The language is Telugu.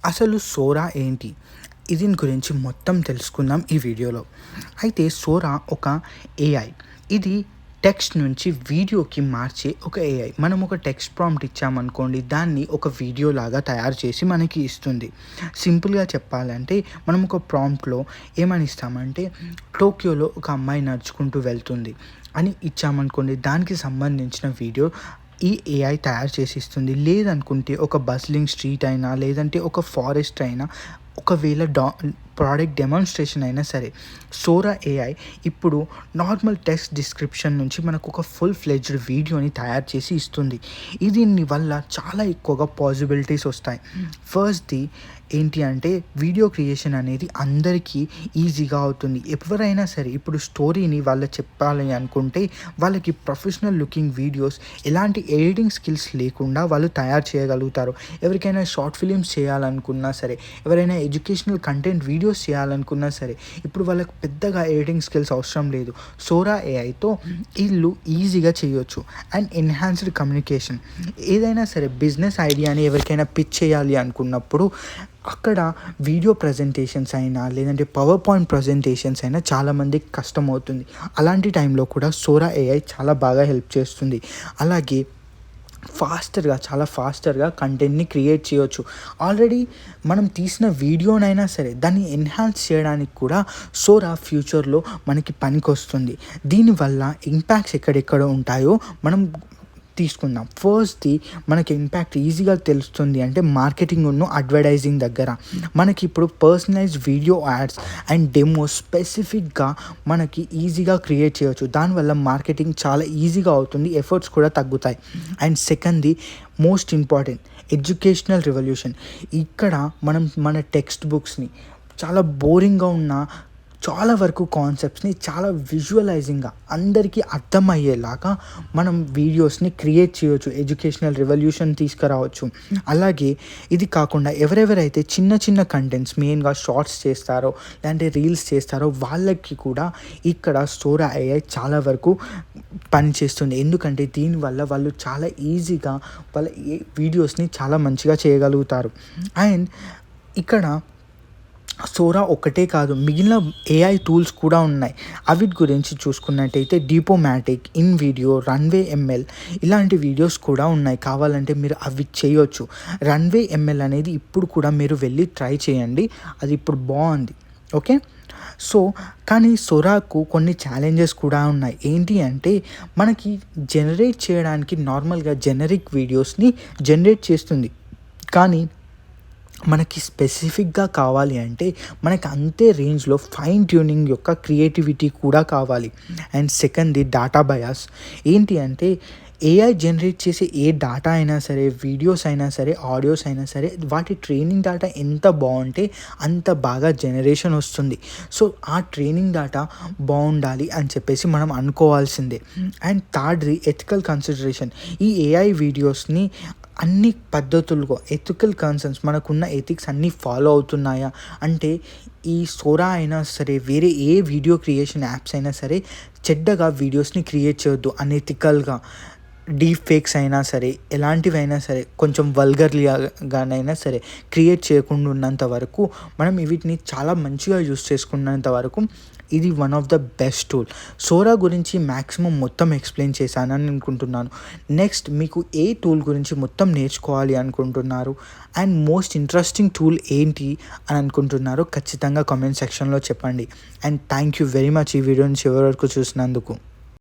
అసలు సోరా ఏంటి? దీని గురించి మొత్తం తెలుసుకుందాం ఈ వీడియోలో. అయితే సోరా ఒక ఏఐ. ఇది టెక్స్ట్ నుంచి వీడియోకి మార్చే ఒక ఏఐ. మనం ఒక టెక్స్ట్ ప్రాంప్ట్ ఇచ్చామనుకోండి, దాన్ని ఒక వీడియోలాగా తయారు చేసి మనకి ఇస్తుంది. సింపుల్‌గా చెప్పాలంటే మనం ఒక ప్రాంప్ట్‌లో ఏమని ఇస్తామంటే, టోక్యోలో ఒక అమ్మాయి నడుచుకుంటూ వెళ్తుంది అని ఇచ్చామనుకోండి, దానికి సంబంధించిన వీడియో ఈ ఏఐ తయారు చేసి ఇస్తుంది. లేదనుకుంటే ఒక బస్లింగ్ స్ట్రీట్ అయినా, లేదంటే ఒక ఫారెస్ట్ అయినా, ఒకవేళ ప్రోడక్ట్ డెమాన్స్ట్రేషన్ అయినా సరే, సోరా ఏఐ ఇప్పుడు నార్మల్ టెక్స్ట్ డిస్క్రిప్షన్ నుంచి మనకు ఒక ఫుల్ ఫ్లెడ్జ్డ్ వీడియోని తయారు చేసి ఇస్తుంది. దీని వల్ల చాలా ఎక్కువగా పాసిబిలిటీస్ వస్తాయి. ఫస్ట్‌ది ఏంటి అంటే, వీడియో క్రియేషన్ అనేది అందరికీ ఈజీగా అవుతుంది. ఎవరైనా సరే ఇప్పుడు స్టోరీని వాళ్ళు చెప్పాలి అనుకుంటే, వాళ్ళకి ప్రొఫెషనల్ లుకింగ్ వీడియోస్, ఎలాంటి ఎడిటింగ్ స్కిల్స్ లేకుండా వాళ్ళు తయారు చేయగలుగుతారు. ఎవరికైనా షార్ట్ ఫిలిమ్స్ చేయాలనుకున్నా సరే, ఎవరైనా ఎడ్యుకేషనల్ కంటెంట్ వీడియోస్ చేయాలనుకున్నా సరే, ఇప్పుడు వాళ్ళకి పెద్దగా ఎడిటింగ్ స్కిల్స్ అవసరం లేదు. సోరా ఏఐతో ఈళ్ళు ఈజీగా చేయొచ్చు. And enhanced communication. ఏదైనా సరే బిజినెస్ ఐడియాని ఎవరికైనా పిచ్ చేయాలి అనుకున్నప్పుడు, అక్కడ వీడియో ప్రజెంటేషన్స్ అయినా, లేదంటే పవర్ పాయింట్ ప్రజెంటేషన్స్ అయినా చాలామందికి కష్టమవుతుంది. అలాంటి టైంలో కూడా సోరా ఏఐ చాలా బాగా హెల్ప్ చేస్తుంది. అలాగే చాలా ఫాస్టర్‌గా కంటెంట్‌ని క్రియేట్ చేయొచ్చు. ఆల్రెడీ మనం తీసిన వీడియోనైనా సరే, దాన్ని ఎన్హాన్స్ చేయడానికి కూడా సోరా ఫ్యూచర్‌లో మనకి పనికొస్తుంది. దీనివల్ల ఇంపాక్ట్స్ ఎక్కడెక్కడ ఉంటాయో మనం తీసుకుందాం. ఫస్ట్‌ది మనకి ఇంపాక్ట్ ఈజీగా తెలుస్తుంది అంటే మార్కెటింగును, అడ్వర్టైజింగ్ దగ్గర. మనకి ఇప్పుడు personalised video ads and demos స్పెసిఫిక్‌గా మనకి ఈజీగా క్రియేట్ చేయొచ్చు. దానివల్ల మార్కెటింగ్ చాలా ఈజీగా అవుతుంది. ఎఫర్ట్స్ కూడా తగ్గుతాయి. అండ్ సెకండ్‌ది మోస్ట్ ఇంపార్టెంట్, ఎడ్యుకేషనల్ రివల్యూషన్. ఇక్కడ మనం మన టెక్స్ట్ బుక్స్‌ని చాలా బోరింగ్‌గా ఉన్న చాలా వరకు కాన్సెప్ట్స్‌ని చాలా విజువలైజింగ్‌గా అందరికీ అర్థమయ్యేలాగా మనం వీడియోస్‌ని క్రియేట్ చేయొచ్చు. ఎడ్యుకేషనల్ రివల్యూషన్ తీసుకురావచ్చు. అలాగే ఇది కాకుండా ఎవరెవరైతే చిన్న చిన్న కంటెంట్స్ మెయిన్‌గా షార్ట్స్ చేస్తారో, లేదంటే రీల్స్ చేస్తారో వాళ్ళకి కూడా ఇక్కడ సోరా ఏఐ చాలా వరకు పనిచేస్తుంది. ఎందుకంటే దీనివల్ల వాళ్ళు చాలా ఈజీగా వాళ్ళ వీడియోస్‌ని చాలా మంచిగా చేయగలుగుతారు. అండ్ ఇక్కడ సోరా ఒక్కటే కాదు, మిగిలిన ఏఐ టూల్స్ కూడా ఉన్నాయి. అవిటి గురించి చూసుకున్నట్టయితే డీపోమాటిక్, ఇన్‌వీడియో, రన్వే ఎంఎల్ ఇలాంటి వీడియోస్ కూడా ఉన్నాయి. కావాలంటే మీరు అవి చేయొచ్చు. రన్వే ఎంఎల్ అనేది ఇప్పుడు కూడా మీరు వెళ్ళి ట్రై చేయండి. అది ఇప్పుడు బాగుంది. ఓకే. సో కానీ సోరాకు కొన్ని ఛాలెంజెస్ కూడా ఉన్నాయి. ఏంటి అంటే, మనకి జనరేట్ చేయడానికి నార్మల్‌గా జెనరిక్ వీడియోస్‌ని జనరేట్ చేస్తుంది. కానీ మనకి స్పెసిఫిక్‌గా కావాలి అంటే, మనకి అంతే రేంజ్‌లో ఫైన్ ట్యూనింగ్ యొక్క క్రియేటివిటీ కూడా కావాలి. అండ్ సెకండ్‌ది డాటా బయాస్. ఏంటి అంటే, ఏఐ జనరేట్ చేసే ఏ డాటా అయినా సరే, వీడియోస్ అయినా సరే, ఆడియోస్ అయినా సరే, వాటి ట్రైనింగ్ డాటా ఎంత బాగుంటే అంత బాగా జనరేషన్ వస్తుంది. సో ఆ ట్రైనింగ్ డాటా బాగుండాలి అని చెప్పేసి మనం అనుకోవాల్సిందే. అండ్ థర్డ్‌ది ఎథికల్ కన్సిడరేషన్. ఈ ఏఐ వీడియోస్‌ని అన్ని పద్ధతులుగా ఎథికల్ కన్సర్న్స్, మనకున్న ఎథిక్స్ అన్నీ ఫాలో అవుతున్నాయా అంటే, ఈ సోరా అయినా సరే, వేరే ఏ వీడియో క్రియేషన్ యాప్స్ అయినా సరే, చెడ్డగా వీడియోస్‌ని క్రియేట్ చేయొద్దు. అనెథికల్‌గా డీప్ ఫేక్స్ అయినా సరే, ఎలాంటివైనా సరే, కొంచెం వల్గర్‌గానైనా సరే క్రియేట్ చేయకుండా ఉన్నంత వరకు, మనం వీటిని చాలా మంచిగా యూజ్ చేసుకున్నంత వరకు ఇది one of the best tool. Sora గురించి మ్యాక్సిమం మొత్తం ఎక్స్‌ప్లెయిన్ చేశానని అనుకుంటున్నాను. నెక్స్ట్ మీకు ఏ టూల్ గురించి మొత్తం నేర్చుకోవాలి అనుకుంటున్నారు అండ్ మోస్ట్ ఇంట్రెస్టింగ్ టూల్ ఏంటి అని అనుకుంటున్నారో ఖచ్చితంగా కామెంట్ సెక్షన్‌లో చెప్పండి. And thank you very much ఈ వీడియోని చివరి వరకు చూసినందుకు.